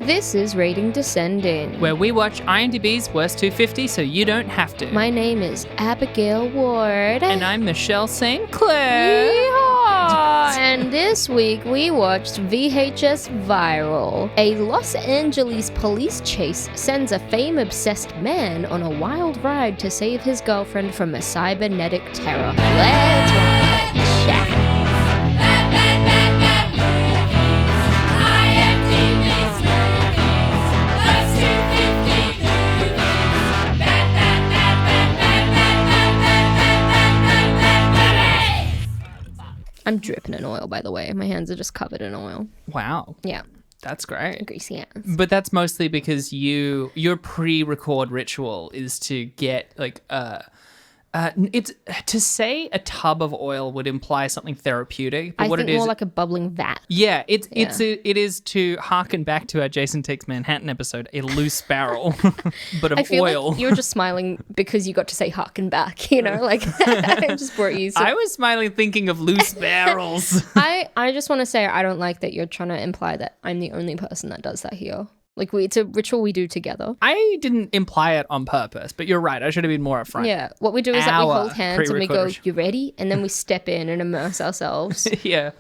This is Rating Descending, where we watch IMDb's Worst 250 so you don't have to. My name is Abigail Ward. And I'm Michelle St. Clair. Yeehaw! And this week we watched VHS Viral. A Los Angeles police chase sends a fame-obsessed man on a wild ride to save his girlfriend from a cybernetic terror. Let's watch. I'm dripping in oil, by the way. My hands are just covered in oil. Wow. Yeah. That's great. Greasy hands. But that's mostly because your pre-record ritual is to get it's to say a tub of oil would imply something therapeutic. But I what think it is, more like a bubbling vat. Yeah, it is to harken back to our Jason Takes Manhattan episode, a loose barrel, but of I feel oil. like you're just smiling because you got to say harken back, like I just brought you. I was smiling thinking of loose barrels. I just want to say I don't like that you're trying to imply that I'm the only person that does that here. Like, it's a ritual we do together. I didn't imply it on purpose, but you're right. I should have been more upfront. Yeah. What we do is that we hold hands and we go, you ready? And then we step in and immerse ourselves. Yeah.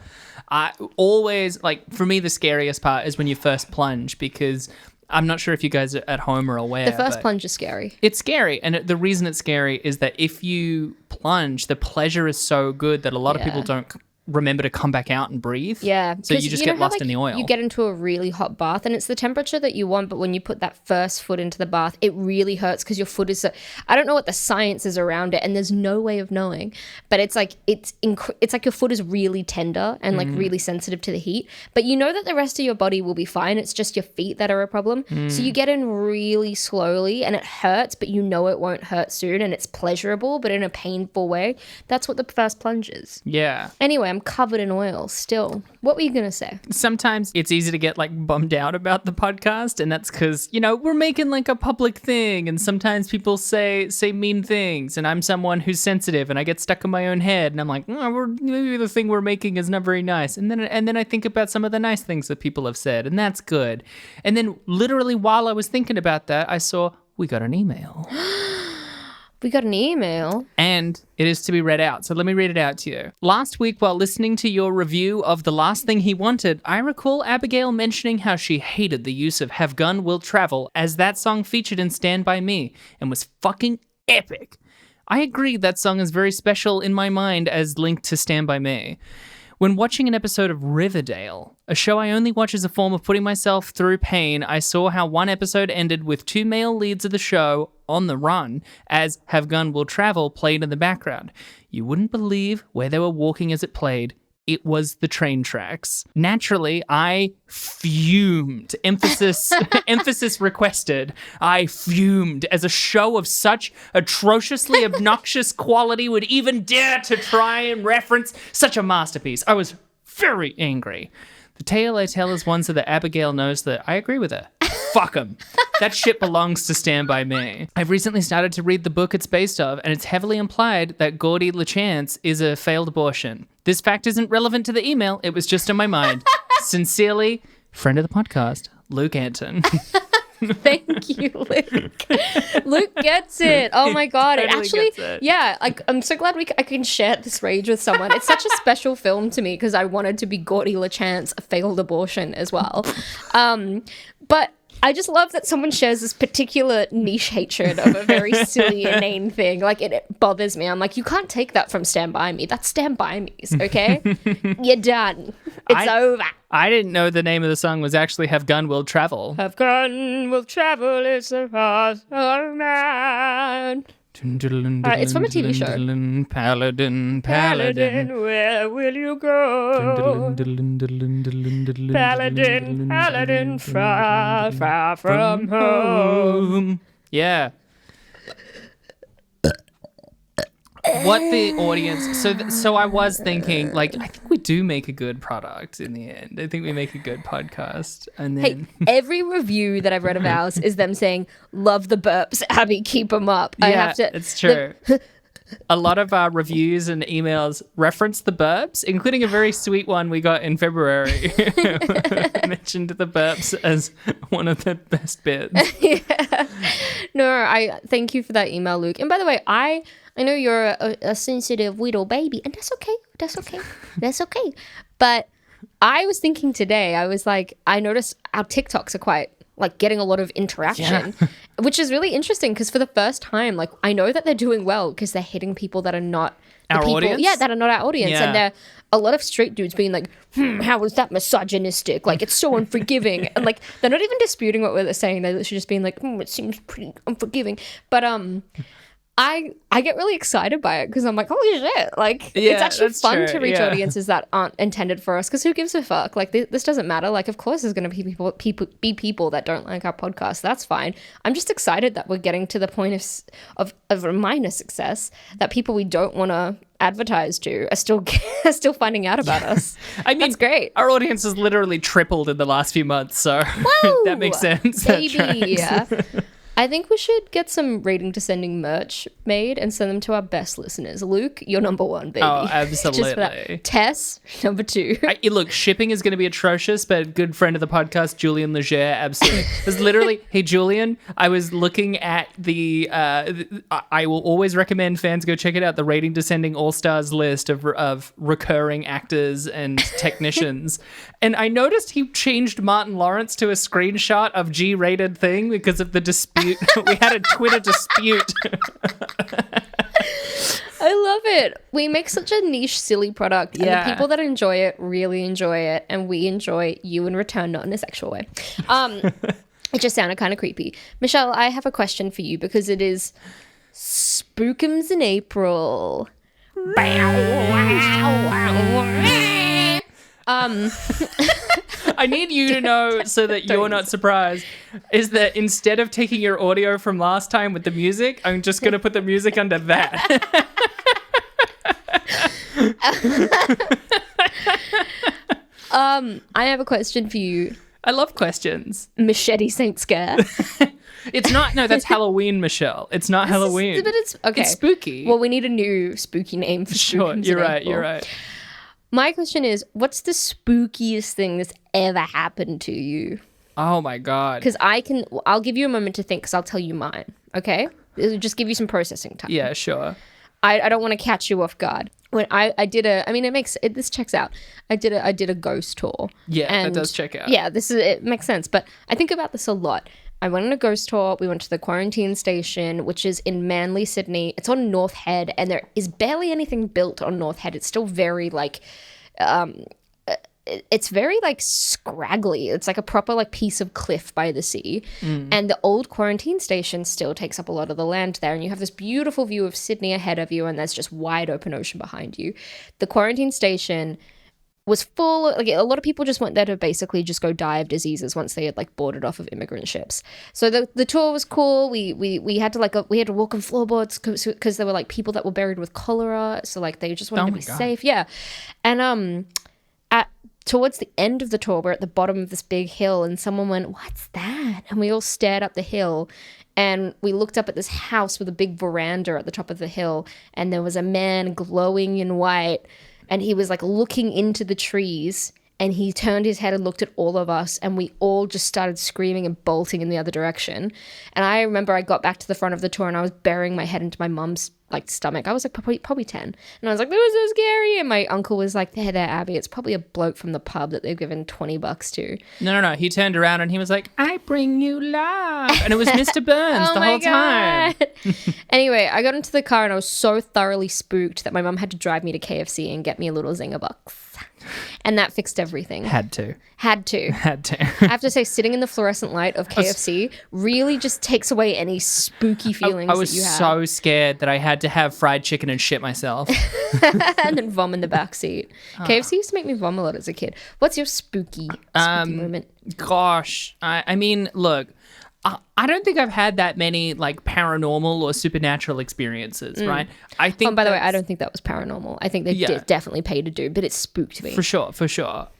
I always, for me, the scariest part is when you first plunge, because I'm not sure if you guys at home are aware. The first plunge is scary. It's scary. And the reason it's scary is that if you plunge, the pleasure is so good that a lot of people don't remember to come back out and breathe. Yeah. So you just get lost in the oil. You get into a really hot bath and it's the temperature that you want, but when you put that first foot into the bath, it really hurts because your foot is I don't know what the science is around it and there's no way of knowing, but it's like your foot is really tender and really sensitive to the heat, but you know that the rest of your body will be fine. It's just your feet that are a problem. So you get in really slowly and it hurts, but you know it won't hurt soon and it's pleasurable, but in a painful way. That's what the first plunge is. Yeah. Anyway, I'm covered in oil still. What were you going to say? Sometimes it's easy to get bummed out about the podcast, and that's because, we're making a public thing, and sometimes people say mean things, and I'm someone who's sensitive, and I get stuck in my own head, and I'm like, maybe the thing we're making is not very nice. And then I think about some of the nice things that people have said, and that's good. And then literally while I was thinking about that, I saw we got an email. We got an email. And it is to be read out. So let me read it out to you. Last week, while listening to your review of The Last Thing He Wanted, I recall Abigail mentioning how she hated the use of Have Gun Will Travel, as that song featured in Stand By Me and was fucking epic. I agree that song is very special in my mind as linked to Stand By Me. When watching an episode of Riverdale, a show I only watch as a form of putting myself through pain, I saw how one episode ended with two male leads of the show on the run as Have Gun Will Travel played in the background. You wouldn't believe where they were walking as it played. It was the train tracks. Naturally, I fumed. Emphasis requested. I fumed as a show of such atrociously obnoxious quality would even dare to try and reference such a masterpiece. I was very angry. The tale I tell is one so that Abigail knows that I agree with her. Fuck 'em. That shit belongs to Stand By Me. I've recently started to read the book it's based of, and it's heavily implied that Gordy LaChance is a failed abortion. This fact isn't relevant to the email. It was just in my mind. Sincerely, friend of the podcast, Luke Anton. Thank you, Luke. Luke gets it. Oh my God. Totally it actually, gets it. Yeah, I'm so glad I can share this rage with someone. It's such a special film to me because I wanted to be Gordy LaChance, a failed abortion as well. But I just love that someone shares this particular niche hatred of a very silly, inane thing. It bothers me. I'm like, you can't take that from Stand By Me. That's Stand By Me's, okay? You're done. It's over. I didn't know the name of the song was actually Have Gun Will Travel. Have Gun Will Travel, it's a horse of man. It's from a TV show. Paladin, Paladin, where will you go? Paladin, Paladin, far, far from home. Yeah. What the audience... So I was thinking, I think we do make a good product in the end. I think we make a good podcast. And then... Hey, every review that I've read of ours is them saying, love the burps, Abby, keep them up. Yeah, it's true. a lot of our reviews and emails reference the burps, including a very sweet one we got in February. Mentioned the burps as one of the best bits. Yeah. No, I thank you for that email, Luke. And by the way, I know you're a sensitive little baby, and that's okay. That's okay. But I was thinking today, I was like, I noticed our TikToks are quite like getting a lot of interaction, which is really interesting because for the first time, like I know that they're doing well because they're hitting people that are not our audience. Yeah, that are not our audience, Yeah. and they're a lot of straight dudes being like, how is that misogynistic? Like, it's so unforgiving. And like, they're not even disputing what we're saying. They're literally just being like, it seems pretty unforgiving. But I get really excited by it because I'm like, holy shit. Like, it's actually fun to reach audiences that aren't intended for us because who gives a fuck? Like, this doesn't matter. Like, of course there's going to be people that don't like our podcast. That's fine. I'm just excited that we're getting to the point of a minor success that people we don't want to advertise to are still finding out about us. I mean, that's great. Our audience has literally tripled in the last few months, so that makes sense. Baby. I think we should get some rating descending merch made and send them to our best listeners. Luke, you're number one, baby. Oh, absolutely. Just for that. Tess, number two. Look, shipping is going to be atrocious, but a good friend of the podcast, Julian Leger, absolutely. It was literally, hey, Julian, I was looking at I will always recommend fans go check it out, the rating descending all-stars list of recurring actors and technicians. And I noticed he changed Martin Lawrence to a screenshot of G-rated thing because of the dispute. We had a Twitter dispute. I love it. We make such a niche, silly product. And the people that enjoy it really enjoy it. And we enjoy you in return, not in a sexual way. It just sounded kind of creepy. Michelle, I have a question for you because it is Spookums in April. I need you to know so that you're not surprised is that instead of taking your audio from last time with the music, I'm just going to put the music under that. I have a question for you. I love questions. Machete Saint Scare. It's not, no, that's Halloween, Michelle. It's not Halloween. But it's, okay. It's spooky. Well, we need a new spooky name for Sure, Spookums you're in right, April. you're right. My question is, what's the spookiest thing that's ever happened to you? Oh my God. Because I'll give you a moment to think because I'll tell you mine, okay? It'll just give you some processing time. Yeah, sure. I don't want to catch you off guard. When I did this checks out. I did a ghost tour. Yeah, that does check out. Yeah, it makes sense. But I think about this a lot. I went on a ghost tour. We went to the quarantine station, which is in Manly, Sydney. It's on North Head, and there is barely anything built on North Head. It's still very like, it's very like scraggly. It's like a proper like piece of cliff by the sea. And the old quarantine station still takes up a lot of the land there. And you have this beautiful view of Sydney ahead of you, and there's just wide open ocean behind you. The quarantine station was full, like a lot of people just went there to basically just go die of diseases once they had like boarded off of immigrant ships. So the tour was cool. We had to we had to walk on floorboards because there were like people that were buried with cholera. So like they just wanted to be safe. Yeah. And towards the end of the tour, we're at the bottom of this big hill and someone went, "What's that?" And we all stared up the hill and we looked up at this house with a big veranda at the top of the hill, and there was a man glowing in white. And he was like looking into the trees, and he turned his head and looked at all of us, and we all just started screaming and bolting in the other direction. And I remember I got back to the front of the tour and I was burying my head into my mum's like stomach. I was like probably 10. And I was like, that was so scary. And my uncle was like, there, Abby, it's probably a bloke from the pub that they've given $20 to. No. He turned around and he was like, I bring you love. And it was Mr. Burns the whole time. Anyway, I got into the car and I was so thoroughly spooked that my mum had to drive me to KFC and get me a little Zinger box. And that fixed everything. Had to. I have to say, sitting in the fluorescent light of KFC really just takes away any spooky feelings I was that you have. so scared that I had to have fried chicken and shit myself. And then vom in the back seat. KFC used to make me vom a lot as a kid. What's your spooky moment? Gosh, I mean, look, I don't think I've had that many like paranormal or supernatural experiences, right? I think. By the way, I don't think that was paranormal. I think they definitely paid to do, but it spooked me. For sure.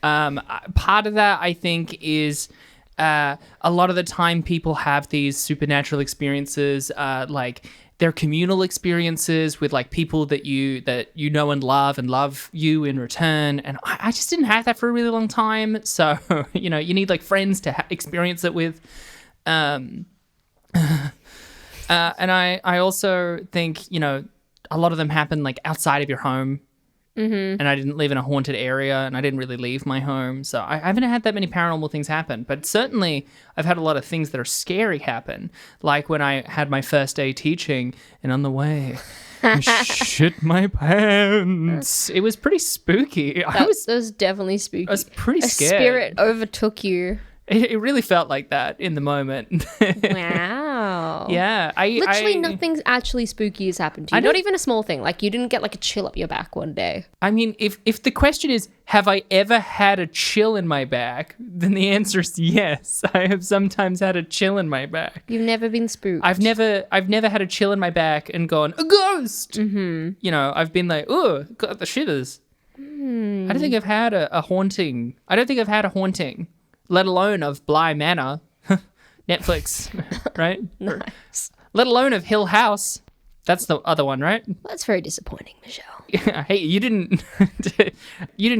Part of that, I think, is a lot of the time people have these supernatural experiences, like they're communal experiences with like people that you know and love you in return. And I just didn't have that for a really long time. So, you know, you need like friends to experience it with. And I also think, you know, a lot of them happen like outside of your home. Mm-hmm. And I didn't live in a haunted area, and I didn't really leave my home. So I haven't had that many paranormal things happen. But certainly I've had a lot of things that are scary happen. Like when I had my first day teaching, and on the way, I shit my pants. It was pretty spooky. That was definitely spooky. I was pretty scared. A spirit overtook you. It really felt like that in the moment. Wow. Yeah. Literally nothing actually spooky has happened to you. Not even a small thing. Like you didn't get like a chill up your back one day. I mean, if the question is, have I ever had a chill in my back? Then the answer is yes. I have sometimes had a chill in my back. You've never been spooked. I've never had a chill in my back and gone, a ghost! Mm-hmm. You know, I've been like, oh, got the shivers. I don't think I've had a haunting. I don't think I've had a haunting. Let alone of Bly Manor, Netflix, right? Nice. Let alone of Hill House. That's the other one, right? Well, that's very disappointing, Michelle. Hey, you didn't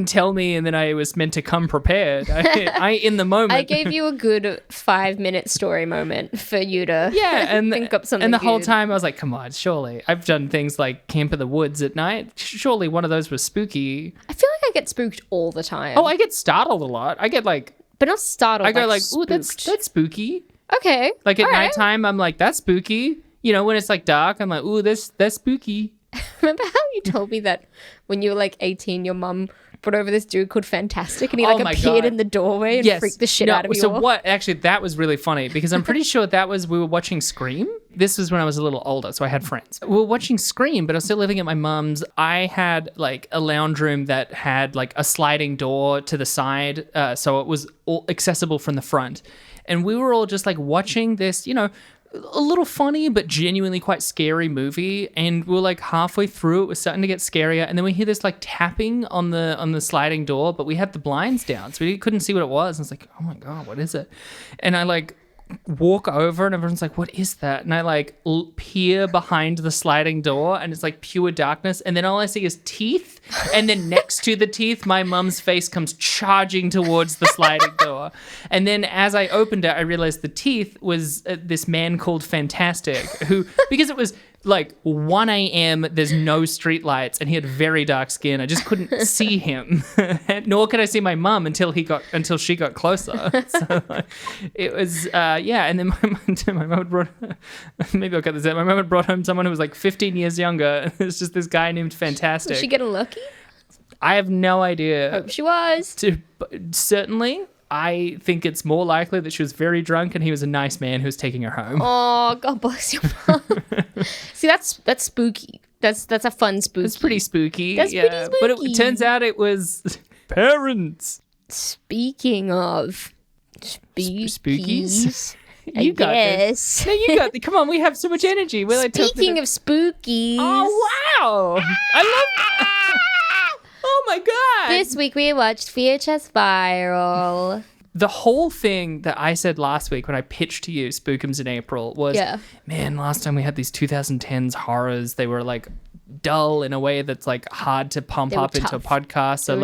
tell me, and then I was meant to come prepared. I in the moment. I gave you a good 5-minute story moment for you to think up something. And the good. whole time I was like, come on, surely. I've done things like camp in the woods at night. Surely one of those was spooky. I feel like I get spooked all the time. Oh, I get startled a lot. I get like... But not startled. I go like, spooked. ooh, that's spooky. Okay. Like at nighttime, I'm like, that's spooky. You know, when it's like dark, I'm like, ooh, that's spooky. Remember how you told me that when you were like 18, your mum brought over this dude called Fantastic, and he like appeared in the doorway and freaked the shit out of you. So what? Actually, that was really funny because I'm pretty sure we were watching Scream. This was when I was a little older, so I had friends. We were watching Scream, but I was still living at my mum's. I had like a lounge room that had like a sliding door to the side, so it was all accessible from the front. And we were all just like watching this, you know, a little funny but genuinely quite scary movie, and we're like halfway through it was starting to get scarier, and then we hear this like tapping on the sliding door, but we had the blinds down so we couldn't see what it was. And it's like, oh my god, what is it? And I like walk over and everyone's like, what is that? And I like peer behind the sliding door, and it's like pure darkness, and then all I see is teeth, and then next to the teeth my mum's face comes charging towards the sliding door. And then as I opened it, I realized the teeth was this man called Fantastic, who, because it was like 1 a.m, there's no street lights, and he had very dark skin. I just couldn't see him, nor could I see my mum until she got closer. So it was and then my mum had brought, maybe I'll cut this out, my mum had brought home someone who was like 15 years younger. It's just this guy named Fantastic. Was she getting lucky? I have no idea. Hope she was. Certainly, I think it's more likely that she was very drunk and he was a nice man who was taking her home. Oh, God bless your mom. See, that's spooky. That's a fun spooky. It's pretty spooky. That's pretty spooky. But it turns out it was Speaking of spookies. You got this. No, you got this. Come on, we have so much energy. Speaking of spookies. Oh, wow. I love Oh, my God. This week we watched VHS Viral. The whole thing that I said last week when I pitched to you Spookums in April was, man, last time we had these 2010s horrors. They were like dull in a way that's like hard to pump up into a podcast. So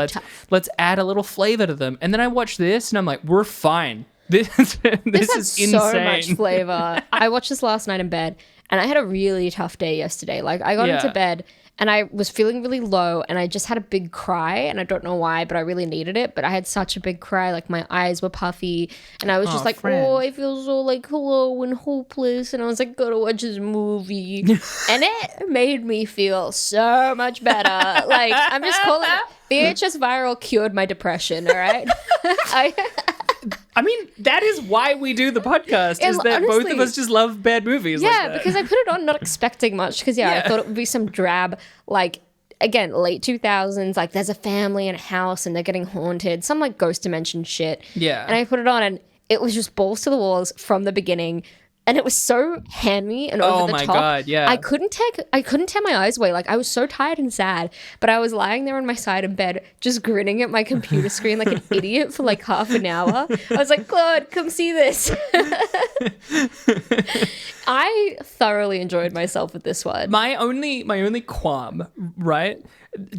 let's add a little flavor to them. And then I watched this and I'm like, we're fine. This is insane. So much flavor. I watched this last night in bed, and I had a really tough day yesterday. Like I got into bed and I was feeling really low, and I just had a big cry, and I don't know why, but I really needed it. But I had such a big cry, like my eyes were puffy, and I was just like, oh, I feel so like low and hopeless, and I was like, gotta watch this movie. And it made me feel so much better. Like, I'm just calling it VHS Viral cured my depression, all right? I mean, that is why we do the podcast, is that honestly, both of us just love bad movies. Yeah, like because I put it on not expecting much, because I thought it would be some drab, like, again, late 2000s, like there's a family in a house and they're getting haunted, some like ghost dimension shit. Yeah. And I put it on and it was just balls to the walls from the beginning. And it was so hammy and over the top. Oh my God, yeah. I couldn't tear my eyes away. Like, I was so tired and sad, but I was lying there on my side in bed, just grinning at my computer screen like an idiot for like half an hour. I was like, Claude, come see this. I thoroughly enjoyed myself with this one. My only qualm, right,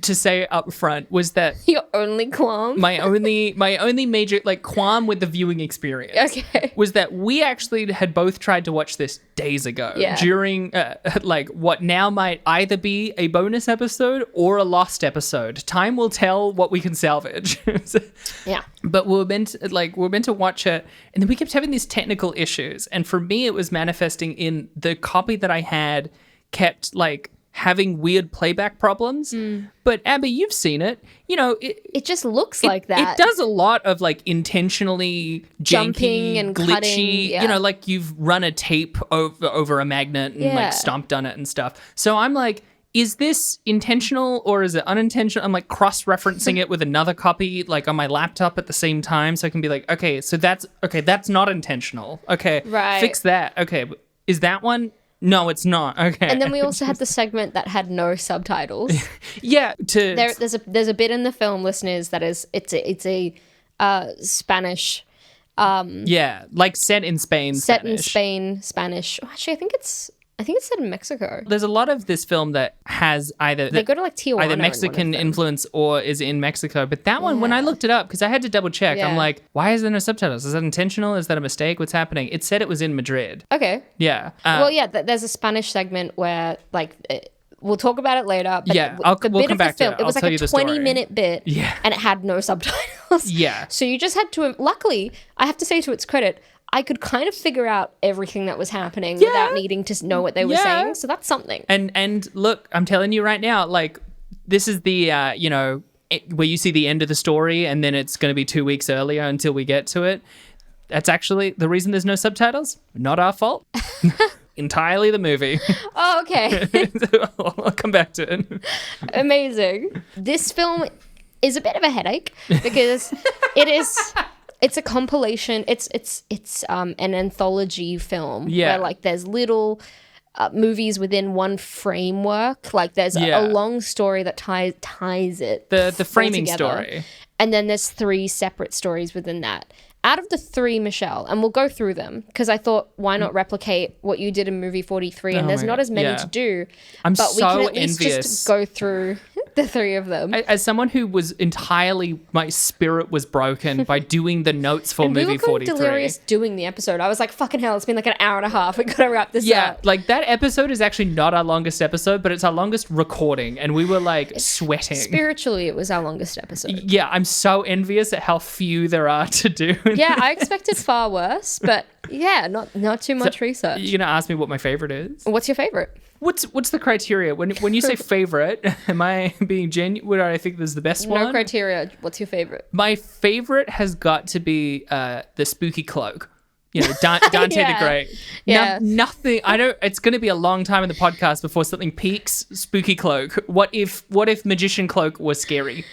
to say up front was that Your only qualm? my only major like qualm with the viewing experience was that we actually had both tried to watch this days ago during like what now might either be a bonus episode or a lost episode. Time will tell what we can salvage. Yeah. But we were meant to watch it, and then we kept having these technical issues. And for me, it was manifesting in the copy that I had kept like having weird playback problems. But Abby, you've seen it. You know, it just looks like that. It does a lot of like intentionally jumping janky, and glitchy. cutting, You know, like you've run a tape over a magnet and like stomped on it and stuff. So I'm like, is this intentional or is it unintentional? I'm like cross-referencing it with another copy like on my laptop at the same time, so I can be like, okay, that's not intentional. Okay, right. Fix that. Okay, is that one? No, it's not. Okay. And then we also had the segment that had no subtitles. Yeah. There's a bit in the film, listeners, that is it's a Spanish. Like set in Spain. Set in Spain, Spanish. Oh, actually, I think it's set in Mexico. There's a lot of this film that has either they go to like Tijuana, either Mexican influence or is in Mexico. But that one, when I looked it up, because I had to double check, I'm like, why is there no subtitles? Is that intentional? Is that a mistake? What's happening? It said it was in Madrid. Okay. Yeah. There's a Spanish segment where like. We'll talk about it later. But we'll come back to it. It was like a 20-minute bit, yeah, and it had no subtitles. Yeah. So you just had to. Luckily, I have to say to its credit, I could kind of figure out everything that was happening without needing to know what they were saying. So that's something. And look, I'm telling you right now, like this is the where you see the end of the story, and then it's going to be 2 weeks earlier until we get to it. That's actually the reason there's no subtitles. Not our fault. Entirely the movie. Oh, okay. I'll come back to it. Amazing. This film is a bit of a headache because it's a compilation. It's an anthology film where like there's little movies within one framework. Like there's a long story that ties it. The framing together. story. And then there's 3 separate stories within that. Out of the 3, Michelle, and we'll go through them because I thought, why not replicate what you did in movie 43? And there's not as many to do. But we can at least envious. Just go through the 3 of them. As someone who was entirely, my spirit was broken by doing the notes for movie 43. We were delirious doing the episode. I was like, fucking hell, it's been like an hour and a half. We gotta wrap this up. Yeah, like that episode is actually not our longest episode, but it's our longest recording, and we were like sweating. Spiritually, it was our longest episode. Yeah, I'm so envious at how few there are to do. Yeah, I expected far worse, but yeah, not too much research. You're gonna ask me what my favorite is? What's your favorite? What's the criteria when you say favorite? Am I being genuine? What do I think is the best one? No criteria. What's your favorite? My favorite has got to be the spooky cloak. You know, Dante the Great. Yeah. Nothing. I don't. It's going to be a long time in the podcast before something peaks. Spooky cloak. What if magician cloak was scary?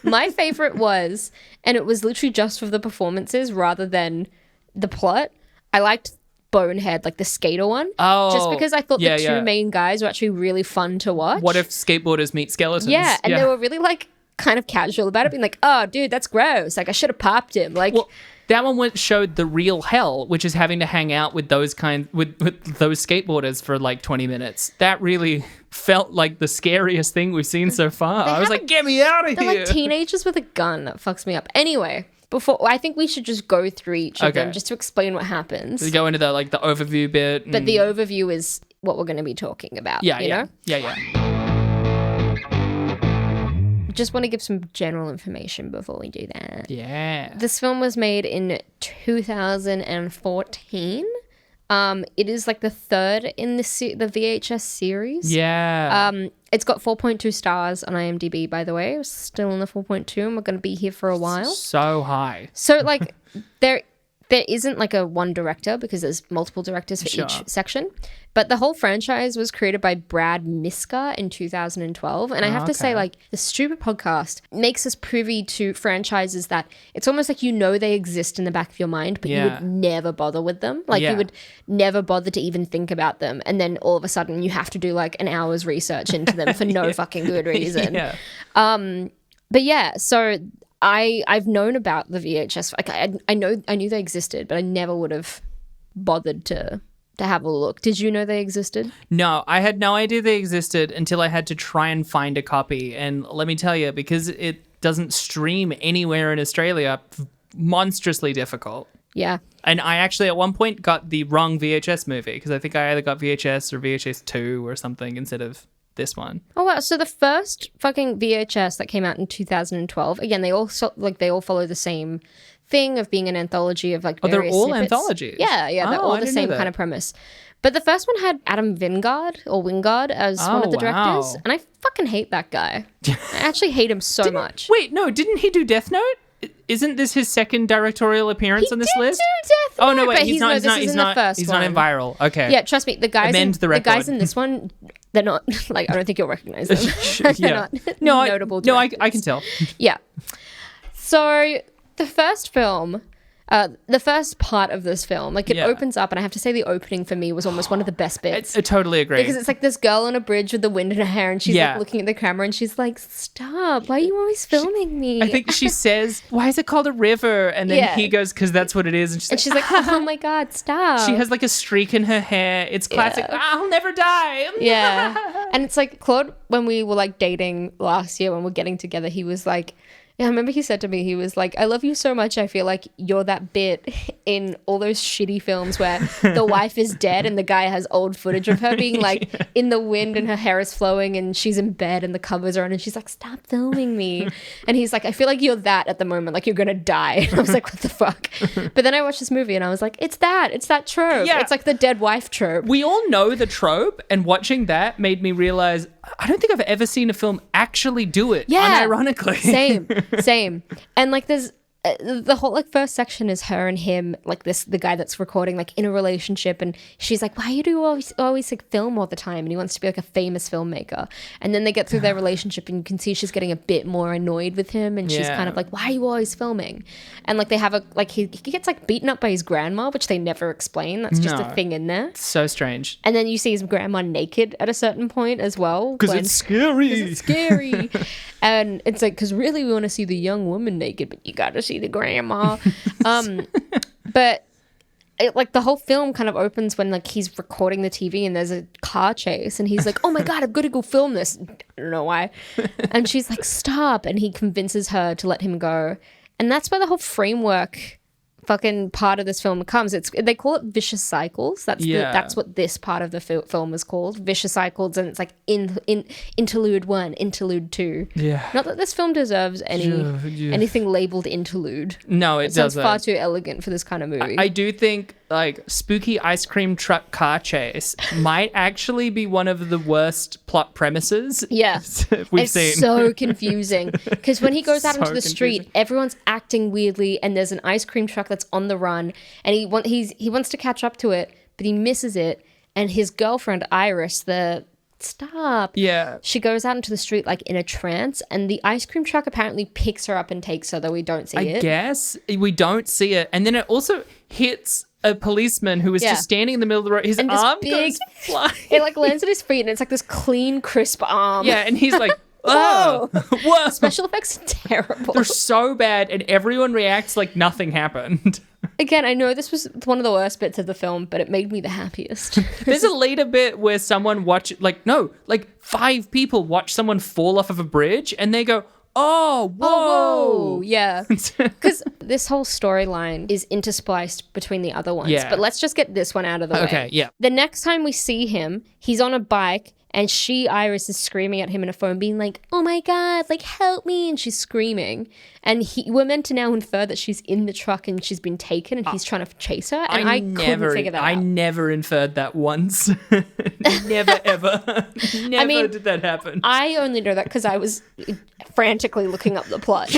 My favorite was, and it was literally just for the performances rather than the plot. I liked Bonehead, like the skater one. Oh, just because I thought the two main guys were actually really fun to watch. What if skateboarders meet skeletons? Yeah, and they were really like kind of casual about it, being like, "Oh, dude, that's gross. Like, I should have popped him." Like. Well, that one showed the real hell, which is having to hang out with those with those skateboarders for like 20 minutes. That really felt like the scariest thing we've seen so far. I was like, get me out of here. They're like teenagers with a gun. That fucks me up. Anyway, I think we should just go through each of them just to explain what happens. We go into the overview bit. But the overview is what we're going to be talking about. Yeah, you know? Yeah. Just want to give some general information before we do that. Yeah. This film was made in 2014. It is like the third in the VHS series. Yeah. It's got 4.2 stars on IMDb, by the way. It's still in the 4.2, and we're going to be here for a while. So high. So, like, there isn't like a one director because there's multiple directors for each section. But the whole franchise was created by Brad Miska in 2012. And I have to say, like, the Stupid Podcast makes us privy to franchises that it's almost like they exist in the back of your mind, but you would never bother with them. Like, you would never bother to even think about them. And then all of a sudden you have to do like an hour's research into them for no fucking good reason. But yeah, so I've known about the VHS. Like I knew they existed, but I never would have bothered to have a look. Did you know they existed? No, I had no idea they existed until I had to try and find a copy. And let me tell you, because it doesn't stream anywhere in Australia, monstrously difficult. Yeah. And I actually at one point got the wrong VHS movie because I think I either got VHS or VHS 2 or something instead of this one. Oh wow! So the first fucking VHS that came out in 2012. Again, they all follow the same thing of being an anthology of like various they're all snippets. anthologies. Yeah, they're all the same kind of premise. But the first one had Adam Wingard as one of the directors, and I fucking hate that guy. I actually hate him so much. Wait, no, didn't he do Death Note? Isn't this his second directorial appearance on this list? Do Death Note, oh no, wait, but he's not in in Viral. Okay. Yeah, trust me, the guys in this one, they're not like I don't think you'll recognize them. They're not notable directors. No, I can tell. Yeah. So the first film, the first part of this film, like it opens up, and I have to say the opening for me was almost one of the best bits. I totally agree. Because it's like this girl on a bridge with the wind in her hair, and she's like looking at the camera, and she's like, "Stop! Why are you always filming me?" I think she says, "Why is it called a river?" And then he goes, "Because that's what it is." And she's like, "Oh my god, stop!" She has like a streak in her hair. It's classic. I'll never die. Yeah, and it's like Claude, when we were like dating last year, when we're getting together, he was like. Yeah, I remember he said to me, he was like, I love you so much. I feel like you're that bit in all those shitty films where the wife is dead and the guy has old footage of her being like in the wind and her hair is flowing and she's in bed and the covers are on and she's like, stop filming me. And he's like, I feel like you're that at the moment, like you're going to die. And I was like, what the fuck? But then I watched this movie and I was like, it's that trope. Yeah. It's like the dead wife trope. We all know the trope, and watching that made me realize I don't think I've ever seen a film actually do it. Yeah. Unironically. Same. And like there's the whole like first section is her and him, like the guy that's recording, like in a relationship, and she's like, why do you always like film all the time? And he wants to be like a famous filmmaker. And then they get through their relationship and you can see she's getting a bit more annoyed with him, and she's kind of like, why are you always filming? And like they have a like he gets like beaten up by his grandma, which they never explain. That's just a thing in there. So strange. And then you see his grandma naked at a certain point as well. Because it's scary. And it's like, because really we want to see the young woman naked, but you got to see the grandma. But like the whole film kind of opens when like he's recording the TV and there's a car chase and he's like, oh my God, I've got to go film this. I don't know why. And she's like, stop. And he convinces her to let him go. And that's where the whole framework fucking part of this film comes. They call it vicious cycles. That's what this part of the film is called, vicious cycles, and it's like in interlude 1, interlude 2. Yeah. Not that this film deserves anything labeled interlude. No, it doesn't. Sounds far too elegant for this kind of movie. I do think like spooky ice cream truck car chase might actually be one of the worst plot premises. Yeah, we've seen. It's so confusing because when he goes out into the street, everyone's acting weirdly, and there's an ice cream truck that's on the run, and he wants to catch up to it, but he misses it, and his girlfriend Iris, she goes out into the street like in a trance, and the ice cream truck apparently picks her up and takes her, though we don't see it. I guess we don't see it, and then it also hits a policeman who was just standing in the middle of the road. His arm goes flying. It like lands at his feet, and it's like this clean, crisp arm. Yeah, and he's like, whoa. Special effects are terrible. They're so bad, and everyone reacts like nothing happened. Again, I know this was one of the worst bits of the film, but it made me the happiest. There's a later bit where someone 5 people watch someone fall off of a bridge, and they go, oh, whoa. Yeah. Because this whole storyline is interspliced between the other ones. Yeah. But let's just get this one out of the way. Okay, yeah. The next time we see him, he's on a bike, and Iris is screaming at him in a phone, being like, oh my God, like, help me. And she's screaming. And we're meant to now infer that she's in the truck and she's been taken and he's trying to chase her. And I couldn't figure that out. I never inferred that once. Never, ever. Never did that happen. I only know that because I was frantically looking up the plot.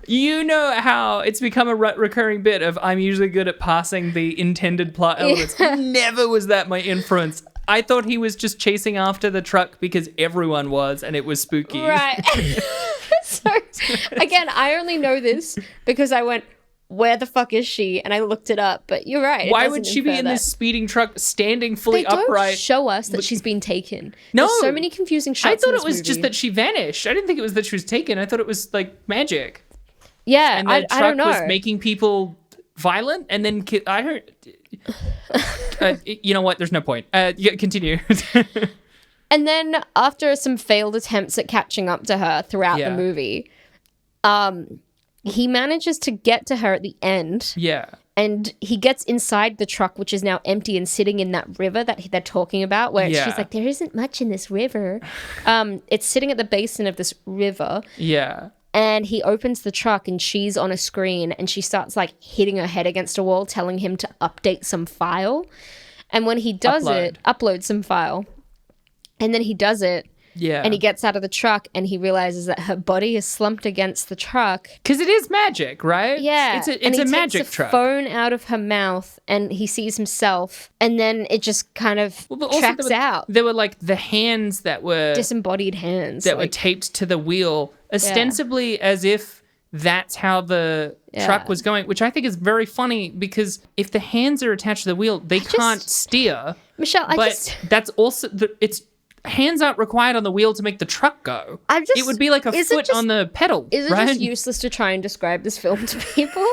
You know how it's become a recurring bit of I'm usually good at passing the intended plot elements. Never was that my inference. I thought he was just chasing after the truck because everyone was, and it was spooky. Right. So, again, I only know this because I went, where the fuck is she? And I looked it up, but you're right. Why would she be in this speeding truck standing fully upright? They don't show us that she's been taken. No. There's so many confusing shots. I thought it was just that she vanished. I didn't think it was that she was taken. I thought it was like magic. Yeah, and the truck was making people violent, and then I heard... You know what? There's no point. Yeah, continue. And then after some failed attempts at catching up to her throughout the movie, he manages to get to her at the end. Yeah. And he gets inside the truck, which is now empty and sitting in that river that they're talking about, where she's like, there isn't much in this river. It's sitting at the basin of this river. Yeah. And he opens the truck and she's on a screen and she starts like hitting her head against a wall, telling him to update some file. And when he does upload some file. And then he does it. Yeah. And he gets out of the truck and he realizes that her body is slumped against the truck. Because it is magic, right? Yeah. It's a magic truck. He takes a phone out of her mouth and he sees himself. And then it just kind of tracks out. There were like the hands that were... disembodied hands. That were taped to the wheel, ostensibly as if that's how the truck was going, which I think is very funny because if the hands are attached to the wheel, they can't steer. Michelle, that's also... it's hands aren't required on the wheel to make the truck go. It would be like a foot on the pedal. Is it just useless to try and describe this film to people?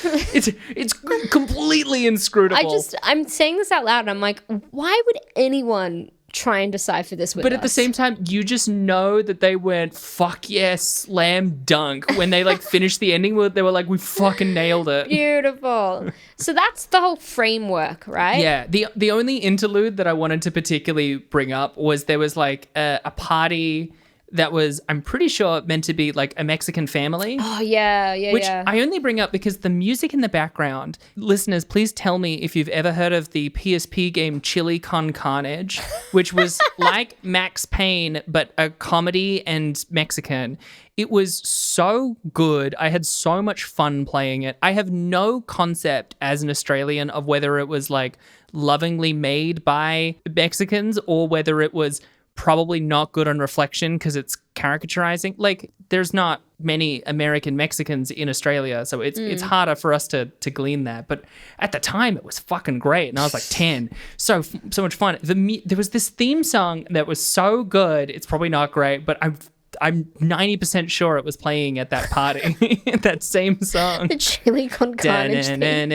It's completely inscrutable. I'm saying this out loud and I'm like, why would anyone try and decipher this with us? But at the same time, you just know that they went, fuck yes, slam dunk. When they like finished the ending, they were like, we fucking nailed it. Beautiful. So that's the whole framework, right? Yeah. The only interlude that I wanted to particularly bring up was there was like a party that was, I'm pretty sure, meant to be like a Mexican family. Oh, yeah. Which I only bring up because the music in the background, listeners, please tell me if you've ever heard of the PSP game Chili Con Carnage, which was like Max Payne, but a comedy and Mexican. It was so good. I had so much fun playing it. I have no concept as an Australian of whether it was like lovingly made by Mexicans or whether it was probably not good on reflection because it's caricaturizing. Like, there's not many American Mexicans in Australia, so it's harder for us to glean that. But at the time, it was fucking great, and I was like 10. So much fun. There was this theme song that was so good. It's probably not great, but I'm 90% sure it was playing at that party. That same song. The Chili Con Carnage thing. I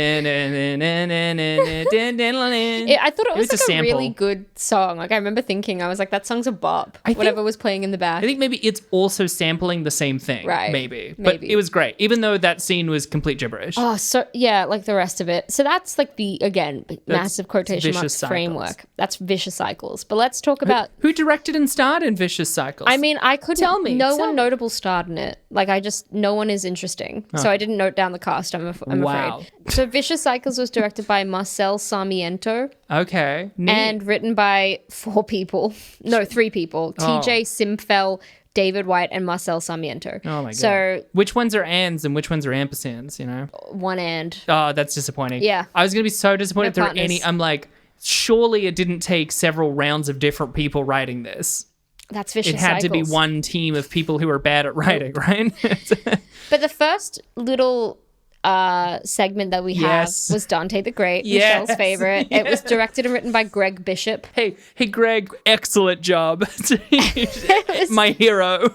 thought it was like a really good song. Like, I remember thinking, I was like, that song's a bop. Whatever was playing in the back. I think maybe it's also sampling the same thing. Right. Maybe. But it was great, even though that scene was complete gibberish. Oh, so yeah, like the rest of it. So that's like the, again, massive quotation marks framework. That's Vicious Cycles. But let's talk about... Who directed and starred in Vicious Cycles? I mean, I couldn't... Tell me. No one notable starred in it. Like, no one is interesting. So I didn't note down the cast, I'm afraid. So Vicious Cycles was directed by Marcel Sarmiento. Okay. Neat. And written by 3 people. TJ Simfel, David White, and Marcel Sarmiento. Oh my God. So which ones are ands and which ones are ampersands, you know? One and. Oh, that's disappointing. Yeah. I was going to be so disappointed if there were partners. any. I'm like, surely it didn't take several rounds of different people writing this. That's Vicious Cycles. It had to be one team of people who are bad at writing, right? But the first little segment that we have was Dante the Great, Michelle's favorite. It was directed and written by Greg Bishop. Hey, Greg, excellent job. My hero.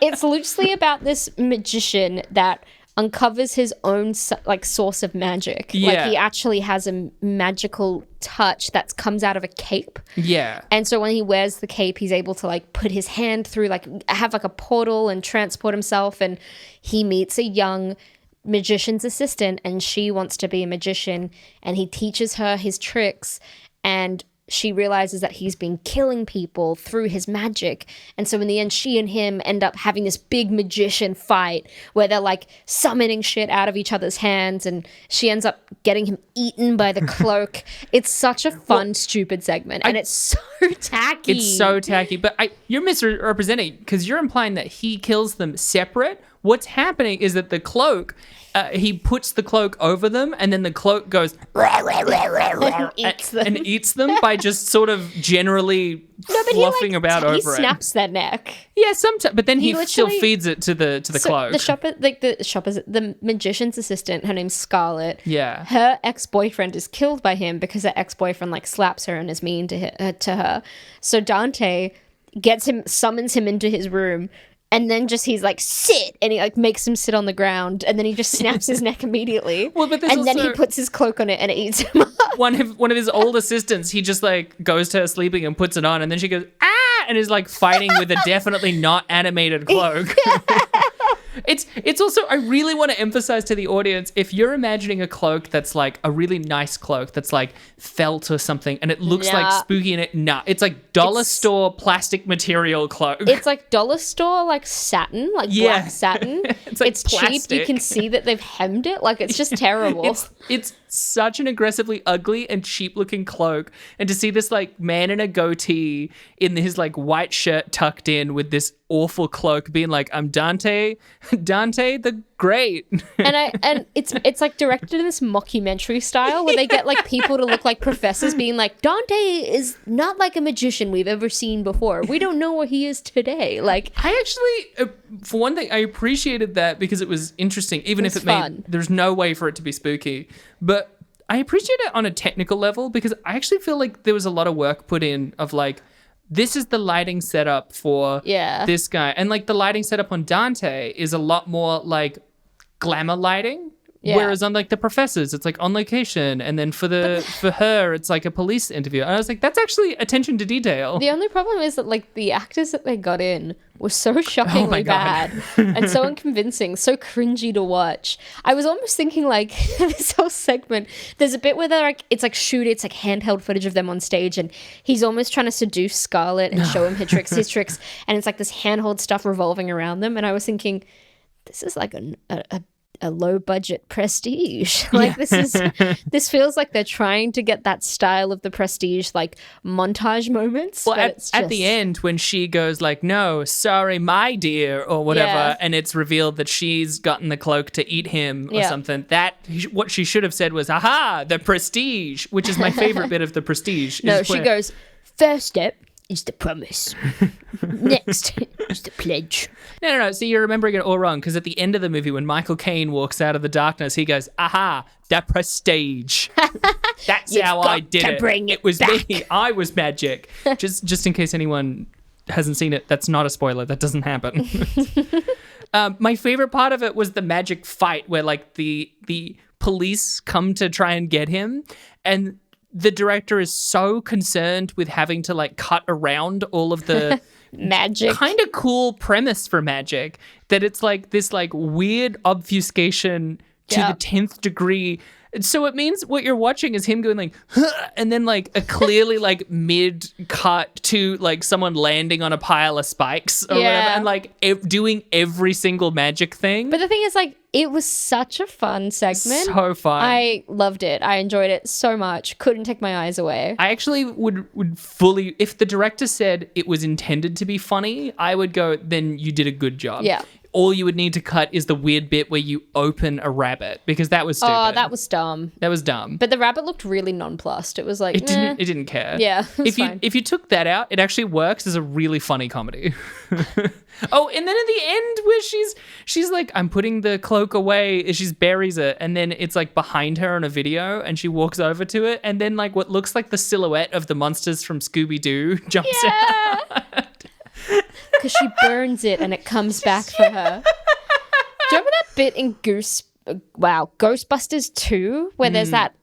It's loosely about this magician that uncovers his own like source of magic. Yeah. Like, he actually has a magical touch that comes out of a cape. Yeah. And so when he wears the cape, he's able to like put his hand through, like have like a portal and transport himself. And he meets a young magician's assistant and she wants to be a magician, and he teaches her his tricks, and she realizes that he's been killing people through his magic. And so in the end, she and him end up having this big magician fight where they're like summoning shit out of each other's hands, and she ends up getting him eaten by the cloak. It's such a fun, stupid segment, and it's so tacky. It's so tacky, but you're misrepresenting, because you're implying that he kills them separate. What's happening is that the cloak, he puts the cloak over them, and then the cloak goes and eats them by just sort of generally fluffing about over it. He snaps their neck. Yeah, sometimes, but then he still feeds it to the cloak. The magician's assistant, her name's Scarlett. Yeah. Her ex-boyfriend is killed by him because her ex-boyfriend like slaps her and is mean to her. So Dante summons him into his room, And then he's like, sit, and he like makes him sit on the ground, and then he just snaps his neck immediately. Well, but and then he puts his cloak on it and it eats him up. One of his old assistants, he just like goes to her sleeping and puts it on, and then she goes, ah, and is like fighting with a definitely not animated cloak. It's also, I really want to emphasize to the audience, if you're imagining a cloak that's like a really nice cloak that's like felt or something and it looks like spooky in it, it's like dollar store plastic material cloak. It's like dollar store like satin, like black satin. It's cheap. You can see that they've hemmed it. Like it's just terrible. It's such an aggressively ugly and cheap looking cloak, and to see this like man in a goatee in his like white shirt tucked in with this awful cloak being like, I'm Dante the Great. and it's like directed in this mockumentary style where they get like people to look like professors being like, Dante is not like a magician we've ever seen before. We don't know where he is today. Like, I actually, for one thing, I appreciated that because it was interesting, even if it made, there's no way for it to be spooky. But I appreciate it on a technical level because I actually feel like there was a lot of work put in of like, this is the lighting setup for this guy. And like the lighting setup on Dante is a lot more like glamour lighting. Yeah. Whereas on like the professors, it's like on location, and then for her, it's like a police interview. And I was like, that's actually attention to detail. The only problem is that like the actors that they got in were so shockingly bad and so unconvincing, so cringy to watch. I was almost thinking like this whole segment, there's a bit where they're like, it's like handheld footage of them on stage, and he's almost trying to seduce Scarlett and show him his tricks, and it's like this handhold stuff revolving around them. And I was thinking, this is like a low budget Prestige. Like this feels like they're trying to get that style of the Prestige like montage moments. Well, at the end when she goes like, no, sorry, my dear, or whatever, and it's revealed that she's gotten the cloak to eat him or something, that what she should have said was, aha, the Prestige, which is my favorite bit of the Prestige. No, she goes, first step is the promise. Next is the pledge. No. So you're remembering it all wrong, because at the end of the movie, when Michael Caine walks out of the darkness, he goes, aha, the Prestige. That's how I did it. It was me. I was magic. Just in case anyone hasn't seen it, that's not a spoiler. That doesn't happen. My favorite part of it was the magic fight where like the police come to try and get him, and the director is so concerned with having to like cut around all of the magic, kind of cool premise for magic, that it's like this like weird obfuscation to the 10th degree. So it means what you're watching is him going like, huh, and then like a clearly like mid cut to like someone landing on a pile of spikes or whatever, and like doing every single magic thing. But the thing is, like, it was such a fun segment. So fun. I loved it. I enjoyed it so much. Couldn't take my eyes away. I actually would fully, if the director said it was intended to be funny, I would go, then you did a good job. Yeah. All you would need to cut is the weird bit where you open a rabbit, because that was stupid. Oh, that was dumb. That was dumb. But the rabbit looked really nonplussed. It was like, it didn't care. Yeah, fine. If you took that out, it actually works as a really funny comedy. Oh, and then at the end where she's like, I'm putting the cloak away, she buries it, and then it's like behind her in a video, and she walks over to it, and then like what looks like the silhouette of the monsters from Scooby-Doo jumps out. Because she burns it and it comes back for her. Do you remember that bit in Ghostbusters 2 where there's that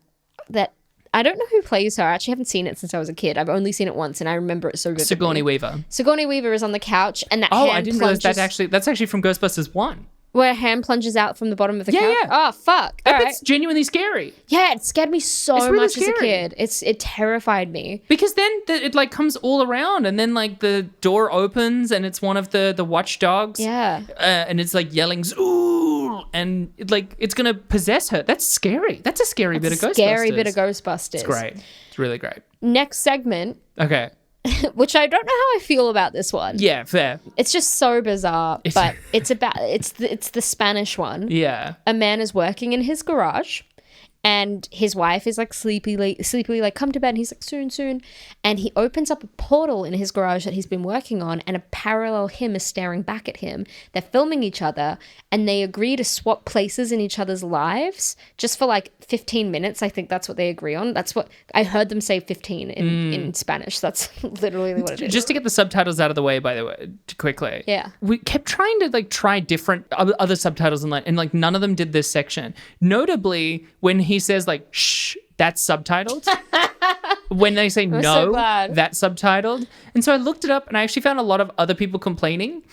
I don't know who plays her. I actually haven't seen it since I was a kid. I've only seen it once and I remember it so vividly. Sigourney Weaver. Sigourney Weaver is on the couch and that hand I didn't realize that's actually from Ghostbusters 1. Where a hand plunges out from the bottom of the couch? Yeah. Oh, fuck. That's genuinely scary. Yeah, it scared me so really much scary. as a kid. It terrified me. Because then it like comes all around, and then like the door opens and it's one of the watchdogs. Yeah. And it's like yelling, ooh, and it's going to possess her. That's scary. That's a scary bit of Ghostbusters. Scary bit of Ghostbusters. It's great. It's really great. Next segment. Okay. Which I don't know how I feel about this one. Yeah, fair. It's just so bizarre, but it's the Spanish one. Yeah. A man is working in his garage And his wife is like sleepily like, come to bed. And he's like, soon. And he opens up a portal in his garage that he's been working on, and a parallel him is staring back at him. They're filming each other, and they agree to swap places in each other's lives just for like 15 minutes. I think that's what they agree on. That's what I heard them say, 15 in Spanish. That's literally what it is. Just to get the subtitles out of the way, by the way, quickly. Yeah. We kept trying to like try different other subtitles and like none of them did this section. Notably, when he says like, shh, that's subtitled. When they say no, so that's subtitled. And so I looked it up, and I actually found a lot of other people complaining.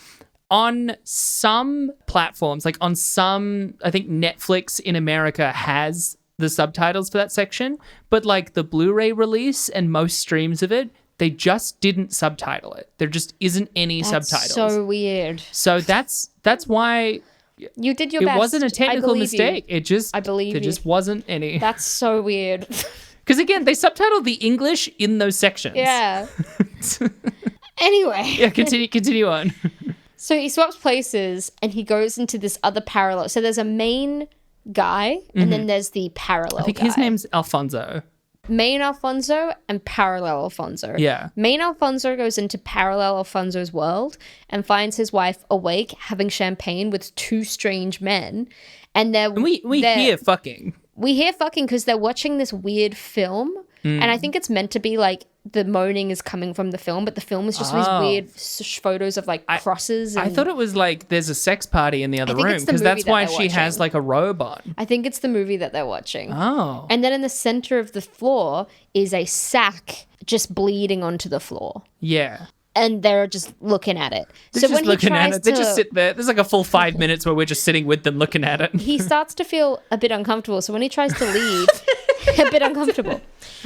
On some platforms, like on some, I think Netflix in America has the subtitles for that section, but like the Blu-ray release and most streams of it, they just didn't subtitle it. There just isn't any subtitles. So weird. So that's why you did your it best. wasn't a technical mistake. You. It just I believe there you. just wasn't any. That's so weird. Because again, they subtitled the English in those sections. Yeah. Anyway. Yeah, continue on. So he swaps places and he goes into this other parallel. So there's a main guy and then there's the parallel guy. I think his name's Alfonso. Main Alfonso and parallel Alfonso. Yeah. Main Alfonso goes into parallel Alfonso's world and finds his wife awake having champagne with two strange men. And we hear fucking. We hear fucking because they're watching this weird film. And I think it's meant to be like the moaning is coming from the film, but the film is just these weird photos of like crosses. I thought it was like there's a sex party in the other room because that's why she has like a robe on. I think it's the movie that they're watching. Oh. And then in the center of the floor is a sack just bleeding onto the floor. Yeah. And they're just looking at it. They're just looking at it. They just sit there. There's like a full 5 minutes where we're just sitting with them looking at it. He starts to feel a bit uncomfortable. So when he tries to leave, a bit uncomfortable.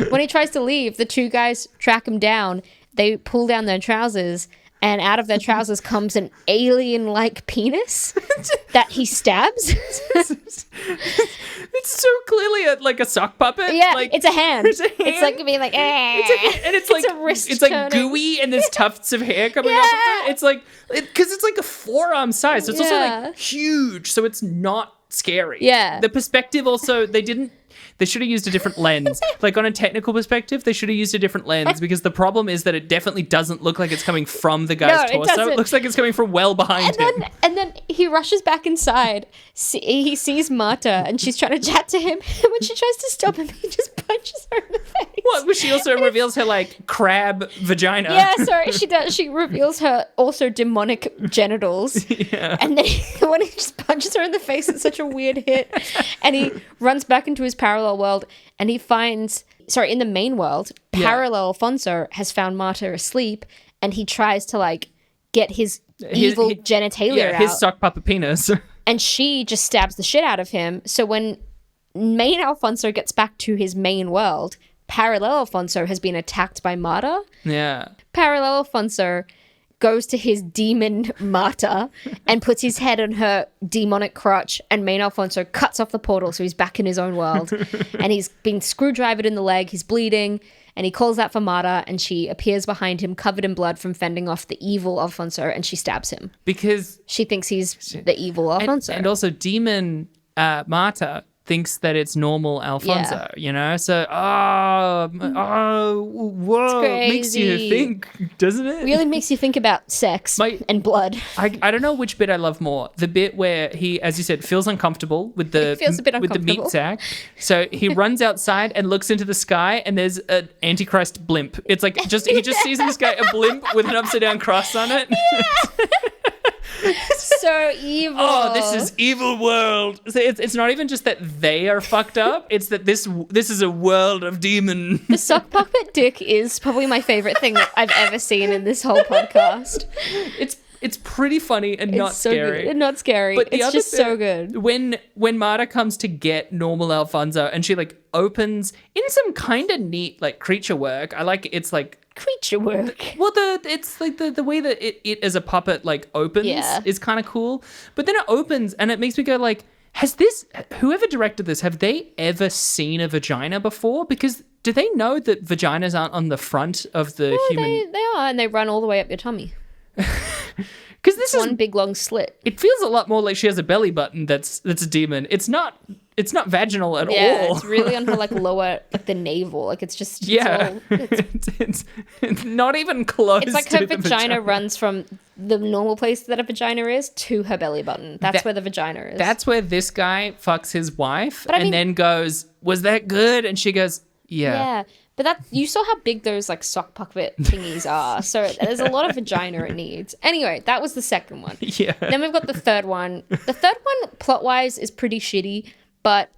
When he tries to leave, the two guys track him down. They pull down their trousers, and out of their trousers comes an alien-like penis that he stabs. It's so clearly like a sock puppet. Yeah, like, it's a hand. It's a hand. It's like being like, and it's like a wrist it's like turning. gooey, and there's tufts of hair coming off of it. It's like because it's like a forearm size, so it's also like huge, so it's not scary. Yeah. The perspective also they should have used a different lens. Like on a technical perspective, they should have used a different lens because the problem is that it definitely doesn't look like it's coming from the guy's torso. It looks like it's coming from well behind him. And then he rushes back inside. He sees Marta and she's trying to chat to him. And when she tries to stop him, he just punches her in the face. What? Well, she also reveals her like crab vagina. Yeah, sorry, she does. She reveals her also demonic genitals. Yeah. And then when he just punches her in the face, it's such a weird hit. And he runs back into his parallel world and he finds, in the main world, parallel Alfonso has found Marta asleep and he tries to like get his evil genitalia out. His sock puppet penis. And she just stabs the shit out of him. So when main Alfonso gets back to his main world, parallel Alfonso has been attacked by Marta. Yeah. Parallel Alfonso goes to his demon Marta and puts his head on her demonic crotch, and main Alfonso cuts off the portal, so he's back in his own world. And he's been screwdrivered in the leg, he's bleeding, and he calls out for Marta, and she appears behind him covered in blood from fending off the evil Alfonso, and she stabs him. Because she thinks he's the evil Alfonso. And also demon Marta thinks that it's normal Alfonso, you know? So, whoa, makes you think, doesn't it? Really makes you think about sex and blood. I don't know which bit I love more. The bit where he, as you said, feels uncomfortable with the with the meat sack. So he runs outside and looks into the sky, and there's an Antichrist blimp. It's like he just sees in the sky a blimp with an upside down cross on it. Yeah. So evil. Oh, this is evil world. So it's not even just that they are fucked up. It's that this is a world of demon. The sock puppet dick is probably my favorite thing that I've ever seen in this whole podcast. It's pretty funny and not so scary. Good. Not scary. But it's just so good. When Marta comes to get normal Alfonso and she like opens in some kind of neat like creature work. I like it's like creature work. Well, it's like the way that it as a puppet like opens is kind of cool. But then it opens and it makes me go like, whoever directed this, have they ever seen a vagina before? Because do they know that vaginas aren't on the front of the human? They are, and they run all the way up your tummy. Because this is one big long slit. It feels a lot more like she has a belly button that's a demon. It's not It's not vaginal at Yeah, all. it's really on her like lower, like the navel. Like it's just It's not even close. it's like to her the vagina runs from the normal place that a vagina is to her belly button. That's where the vagina is. That's where this guy fucks his wife I mean- then goes, "Was that good?" And she goes, yeah. But that you saw how big those like sock puppet thingies are. So there's a lot of vagina it needs. Anyway, that was the second one. Yeah. Then we've got the third one. The third one, plot wise, is pretty shitty, but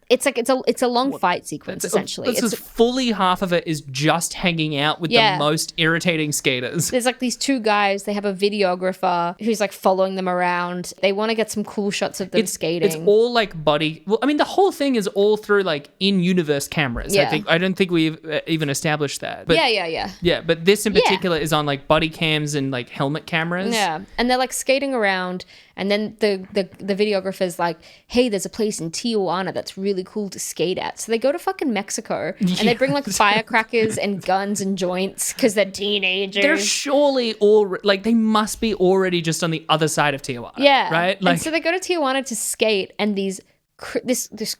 it's like it's a long fight sequence essentially. This is fully half of it is just hanging out with the most irritating skaters. There's like these two guys. They have a videographer who's like following them around. They want to get some cool shots of them skating. It's all like buddy. Well, I mean, the whole thing is all through like in-universe cameras. Yeah. I don't think we've even established that. But, yeah. Yeah, but this in particular is on like buddy cams and like helmet cameras. Yeah, and they're like skating around, and then the videographer's like, "Hey, there's a place in Tijuana that's really cool to skate at." So they go to fucking Mexico, and they bring like firecrackers and guns and joints because they're teenagers. They're surely all like they must be already just on the other side of Tijuana. Yeah, right. Like, and so they go to Tijuana to skate, and this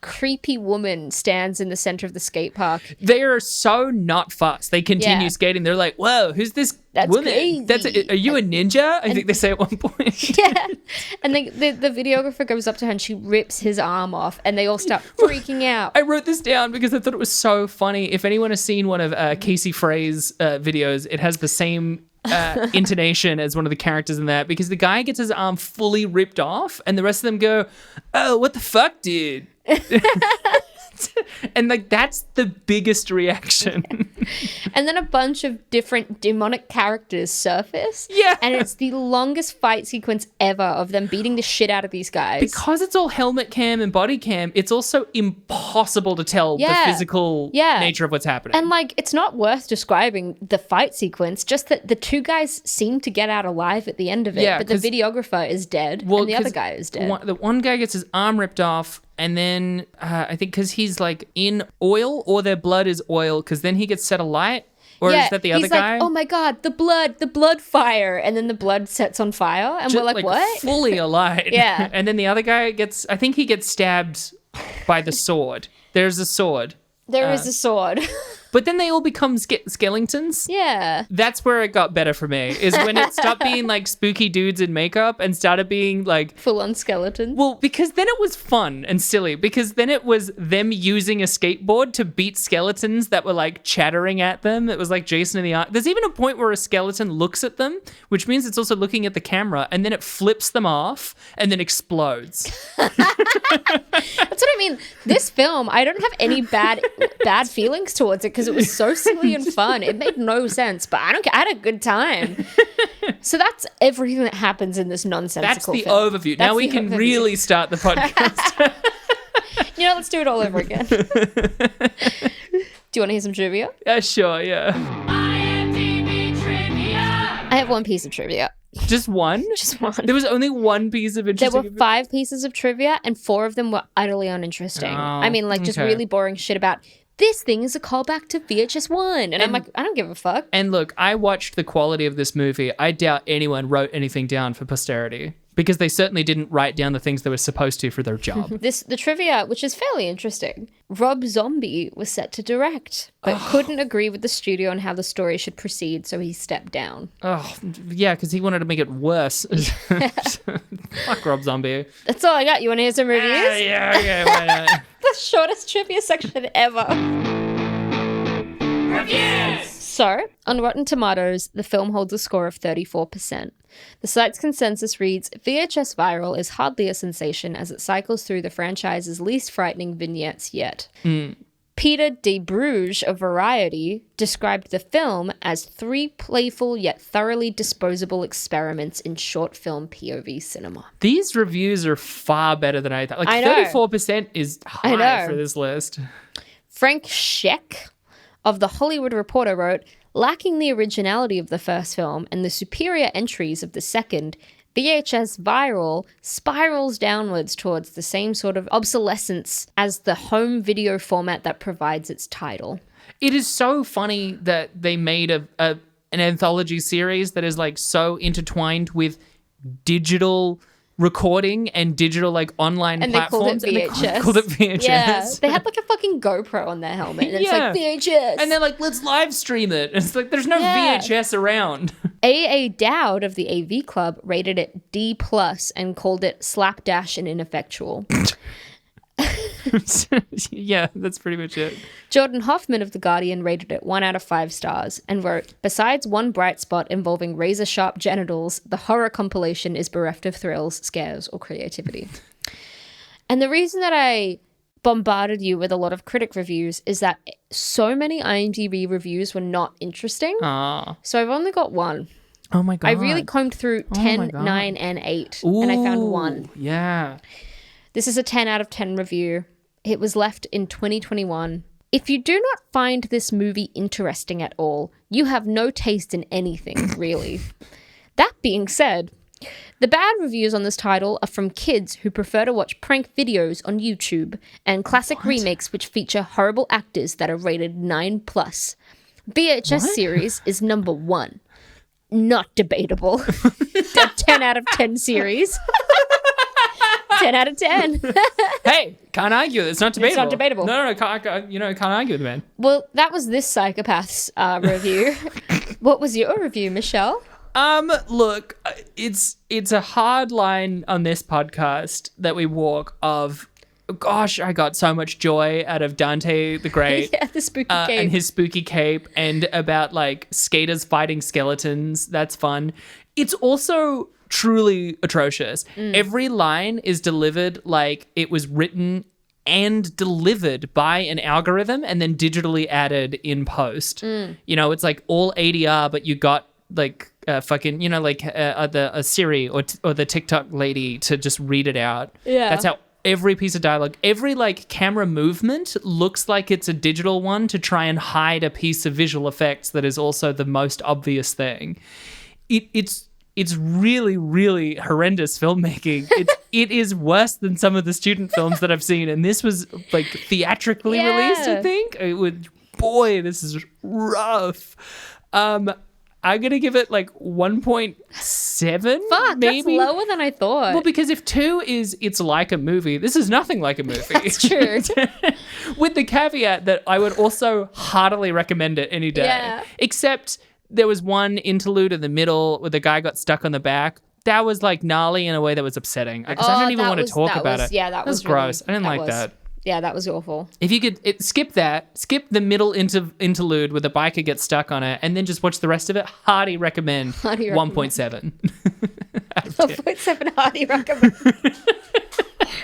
creepy woman stands in the center of the skate park. they are so not fussed. They continue skating. They're like, "Whoa, who's this woman? Crazy." Are you a ninja?" I think they say at one point. Yeah, and the videographer goes up to her and she rips his arm off, and they all start freaking out. I wrote this down because I thought it was so funny. If anyone has seen one of Casey Frey's videos, it has the same intonation as one of the characters in that, because the guy gets his arm fully ripped off and the rest of them go, "Oh, what the fuck, dude?" And like that's the biggest reaction. And then a bunch of different demonic characters surface. Yeah. And it's the longest fight sequence ever of them beating the shit out of these guys. Because it's all helmet cam and body cam, it's also impossible to tell the physical nature of what's happening. And like, it's not worth describing the fight sequence, just that the two guys seem to get out alive at the end of it. Yeah, but the videographer is dead, and the other guy is dead. The one guy gets his arm ripped off, and then I think because he's like in oil, or their blood is oil, because then he gets set alight. Or is that the other guy? Like, "Oh my God, the blood fire." And then the blood sets on fire. And we're like, what? Fully alight. Yeah. And then the other guy I think he gets stabbed by the sword. There's a sword. There is a sword. But then they all become skeletons. Yeah. That's where it got better for me, is when it stopped being like spooky dudes in makeup and started being like full-on skeletons. Well, because then it was fun and silly, because then it was them using a skateboard to beat skeletons that were like chattering at them. It was like Jason in the Ark. There's even a point where a skeleton looks at them, which means it's also looking at the camera, and then it flips them off and then explodes. That's what I mean. This film, I don't have any bad feelings towards it because it was so silly and fun. It made no sense, but I don't care. I had a good time. So that's everything that happens in this nonsensical That's the film. overview. Now we can really start the podcast. Let's do it all over again. Do you want to hear some trivia? Sure, yeah. I have one piece of trivia. Just one? Just one. There was only one piece of interesting. There were 5 pieces of trivia, and 4 of them were utterly uninteresting. I mean, like, just really boring shit about, this thing is a callback to VHS 1. And I'm like, I don't give a fuck. And look, I watched the quality of this movie. I doubt anyone wrote anything down for posterity, because they certainly didn't write down the things they were supposed to for their job. The trivia, which is fairly interesting, Rob Zombie was set to direct, but couldn't agree with the studio on how the story should proceed, so he stepped down. Oh, yeah, because he wanted to make it worse. Fuck Rob Zombie. That's all I got. You want to hear some reviews? Yeah, why not? The shortest trivia section ever. Reviews! So, on Rotten Tomatoes, the film holds a score of 34%. The site's consensus reads, VHS Viral is hardly a sensation as it cycles through the franchise's least frightening vignettes yet. Peter de Bruges of Variety described the film as 3 playful yet thoroughly disposable experiments in short film POV cinema. These reviews are far better than I thought. Like, I know. 34% is high for this list. Frank Scheck of The Hollywood Reporter wrote, lacking the originality of the first film and the superior entries of the second, VHS Viral spirals downwards towards the same sort of obsolescence as the home video format that provides its title. It is so funny that they made an anthology series that is like so intertwined with digital recording and digital like online And platforms. they called it VHS. And they called it VHS. Yeah, they had like a fucking GoPro on their helmet. And it's like VHS. And they're like, let's live stream it. And it's like, there's no VHS around. A.A. Dowd of the AV Club rated it D+ and called it slapdash and ineffectual. Yeah, that's pretty much it. Jordan Hoffman of The Guardian rated it 1 out of 5 stars and wrote, besides one bright spot involving razor-sharp genitals, the horror compilation is bereft of thrills, scares, or creativity. And the reason that I bombarded you with a lot of critic reviews is that so many IMDb reviews were not interesting. So I've only got one. Oh my God. I really combed through 10, 9, and 8, and I found one. Yeah. This is a 10 out of 10 review. It was left in 2021. If you do not find this movie interesting at all, you have no taste in anything, really. That being said, the bad reviews on this title are from kids who prefer to watch prank videos on YouTube and classic remakes which feature horrible actors that are rated 9+. VHS series is number 1. Not debatable. A 10 out of 10 series. 10 out of 10. Hey, can't argue. It's not debatable. It's not debatable. No, can't argue with it, man. Well, that was this psychopath's review. What was your review, Michelle? Look, it's a hard line on this podcast that we walk of, gosh, I got so much joy out of Dante the Great. Yeah, the spooky cape. And his spooky cape, and about like skaters fighting skeletons. That's fun. It's also truly atrocious. Every line is delivered like it was written and delivered by an algorithm and then digitally added in post. You know, it's like all ADR, but you got like fucking, you know, like a Siri or the TikTok lady to just read it out. Yeah. That's how every piece of dialogue, every like camera movement looks like it's a digital one to try and hide a piece of visual effects that is also the most obvious thing. It's really, really horrendous filmmaking. It is worse than some of the student films that I've seen, and this was like theatrically released, I think. Boy, this is rough. I'm gonna give it like 1.7. Fuck, maybe. that's lower than I thought. Well, because if 2 is it's like a movie, this is nothing like a movie. That's true. With the caveat that I would also heartily recommend it any day. Yeah. Except there was one interlude in the middle where the guy got stuck on the back. That was like gnarly in a way that was upsetting. Because I didn't even want to talk about it. Yeah, that was gross. Really, I didn't like that. Yeah, that was awful. If you could skip the middle interlude where the biker gets stuck on it, and then just watch the rest of it, hearty recommend 1.7. 1.7 hearty recommend.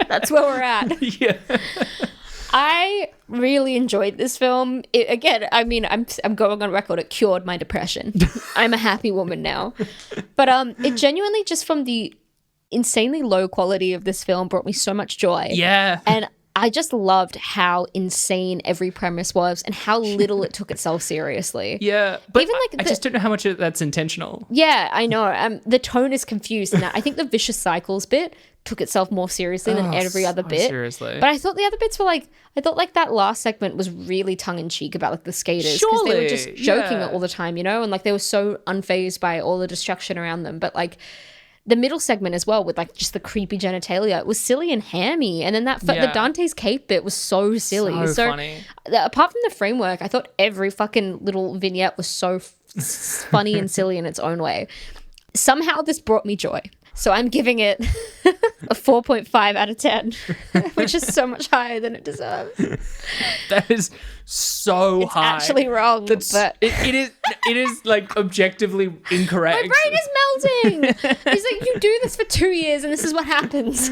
That's where we're at. Yeah. I really enjoyed this film. Again, I mean, I'm going on record. It cured my depression. I'm a happy woman now. But it genuinely, just from the insanely low quality of this film, brought me so much joy. Yeah. And I just loved how insane every premise was and how little it took itself seriously. Yeah. But even like I just don't know how much of that's intentional. Yeah, I know. The tone is confused in that. I think the vicious cycles bit took itself more seriously than every other bit. Seriously. But I thought the other bits were like, I thought like that last segment was really tongue in cheek about like the skaters. Because they were just joking all the time, you know? And like they were so unfazed by all the destruction around them. But like the middle segment as well with like just the creepy genitalia, it was silly and hammy. And then the Dante's cape bit was so silly. So funny. Apart from the framework, I thought every fucking little vignette was so funny and silly in its own way. Somehow this brought me joy. So I'm giving it a 4.5 out of 10, which is so much higher than it deserves. That is so high. It's actually wrong, but it is like objectively incorrect. My brain is melting. He's like, you do this for 2 years and this is what happens.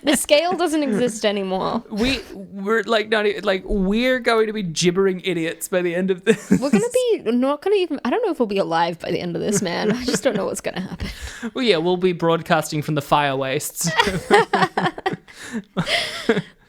The scale doesn't exist anymore. We're like not like we're going to be gibbering idiots by the end of this. We're gonna be not gonna even. I don't know if we'll be alive by the end of this, man. I just don't know what's gonna happen. Well, yeah, we'll be broadcasting from the fire wastes.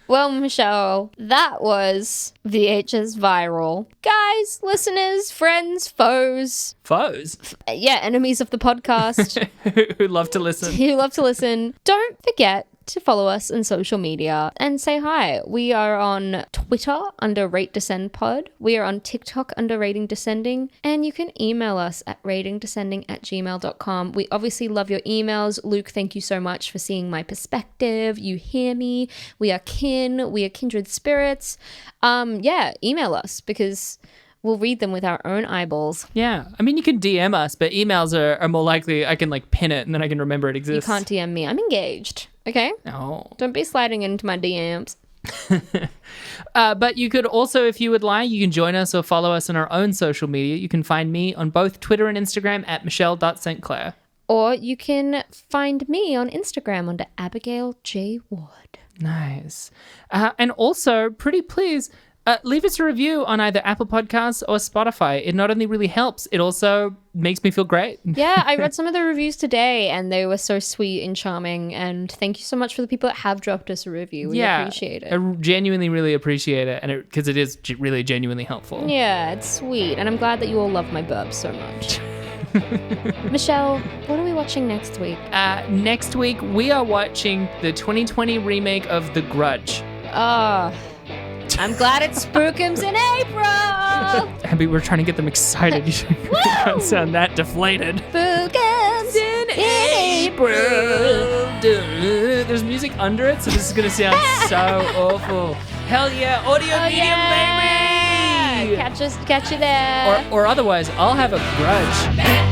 Well, Michelle, that was VHS Viral. Guys, listeners, friends, foes. Foes? Yeah, enemies of the podcast. Who love to listen. Who love to listen. Don't forget to follow us on social media and say hi. We are on Twitter under Rate Descend Pod. We are on TikTok under Rating Descending. And you can email us at ratingdescending@gmail.com. We obviously love your emails. Luke, thank you so much for seeing my perspective. You hear me. We are kin. We are kindred spirits. Email us because we'll read them with our own eyeballs. Yeah. I mean, you can DM us, but emails are more likely I can like pin it and then I can remember it exists. You can't DM me. I'm engaged. Okay? Oh. Don't be sliding into my DMs. But you could also, if you would like, you can join us or follow us on our own social media. You can find me on both Twitter and Instagram at michelle.stclair. Or you can find me on Instagram under Abigail J. Wood. Nice. And also, pretty please, leave us a review on either Apple Podcasts or Spotify. It not only really helps, it also makes me feel great. Yeah, I read some of the reviews today and they were so sweet and charming. And thank you so much for the people that have dropped us a review. We appreciate it. I genuinely really appreciate it, and because it is really genuinely helpful. Yeah, it's sweet. And I'm glad that you all love my burps so much. Michelle, what are we watching next week? Next week, we are watching the 2020 remake of The Grudge. I'm glad it's Spookums in April. Abby, we're trying to get them excited. You can't sound that deflated. Spookums in April. There's music under it, so this is going to sound so awful. Hell yeah, audio medium, baby! Catch you there. Or otherwise, I'll have a grudge.